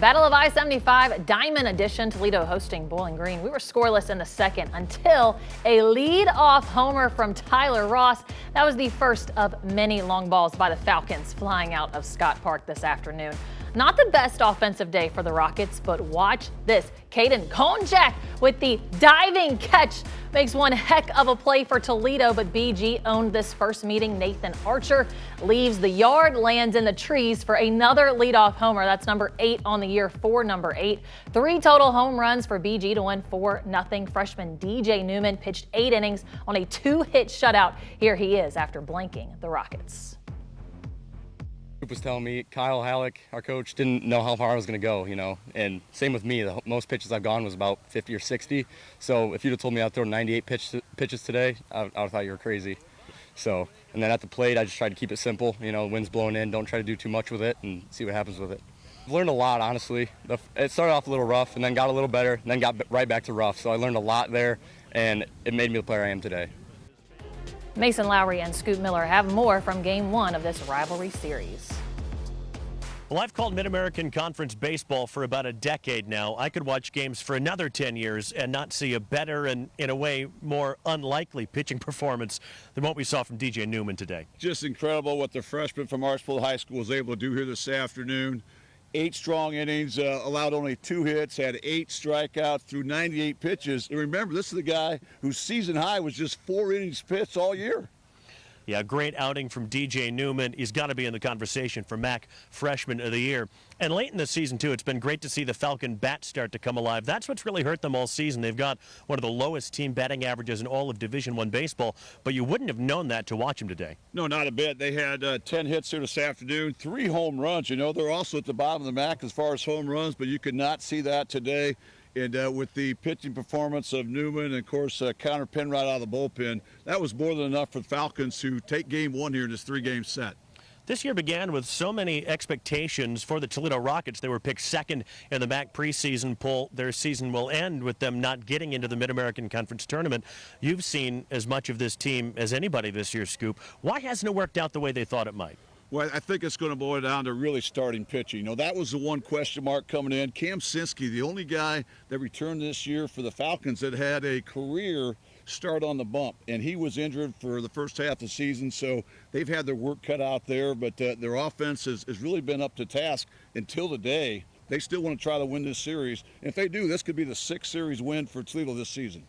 Battle of I-75, Diamond Edition, Toledo hosting Bowling Green. We were scoreless in the second until a lead-off homer from Tyler Ross. That was the first of many long balls by the Falcons flying out of Scott Park this afternoon. Not the best offensive day for the Rockets, but watch this. Caden Konjak with the diving catch makes one heck of a play for Toledo, but BG owned this first meeting. Nathan Archer leaves the yard, lands in the trees for another leadoff homer. That's number 8 on the year for number 8. 3 total home runs for BG to win 4-0. Freshman DJ Newman pitched 8 innings on a 2-hit shutout. Here he is after blanking the Rockets. Was telling me Kyle Halleck, our coach, didn't know how far I was going to go, and same with me. The most pitches I've gone was about 50 or 60. So if you'd have told me I'd throw 98 pitches today, I would have thought you were crazy. So, and then at the plate, I just tried to keep it simple. Wind's blowing in, don't try to do too much with it and see what happens with it. I've learned a lot, honestly. It started off a little rough and then got a little better and then got right back to rough. So I learned a lot there, and it made me the player I am today. Mason Lowry and Scoot Miller have more from Game 1 of this rivalry series. Well, I've called Mid-American Conference baseball for about a decade now. I could watch games for another 10 years and not see a better and, in a way, more unlikely pitching performance than what we saw from DJ Newman today. Just incredible what the freshman from Archbold High School was able to do here this afternoon. 8 strong innings, allowed only 2 hits, had 8 strikeouts through 98 pitches. And remember, this is the guy whose season high was just 4 innings pitched all year. Yeah, great outing from DJ Newman. He's got to be in the conversation for MAC Freshman of the Year. And late in the season, too, it's been great to see the Falcon bats start to come alive. That's what's really hurt them all season. They've got one of the lowest team batting averages in all of Division I baseball, but you wouldn't have known that to watch them today. No, not a bit. They had 10 hits here this afternoon, 3 home runs. They're also at the bottom of the MAC as far as home runs, but you could not see that today. And with the pitching performance of Newman and, of course, Connor Penrod out of the bullpen, that was more than enough for the Falcons to take Game 1 here in this 3-game set. This year began with so many expectations for the Toledo Rockets. They were picked second in the MAC preseason poll. Their season will end with them not getting into the Mid-American Conference tournament. You've seen as much of this team as anybody this year, Scoop. Why hasn't it worked out the way they thought it might? Well, I think it's going to boil down to really starting pitching. That was the one question mark coming in. Cam Sinskey, the only guy that returned this year for the Falcons that had a career start on the bump, and he was injured for the first half of the season, so they've had their work cut out there, but their offense has really been up to task until today. They still want to try to win this series. And if they do, this could be the 6th series win for Toledo this season.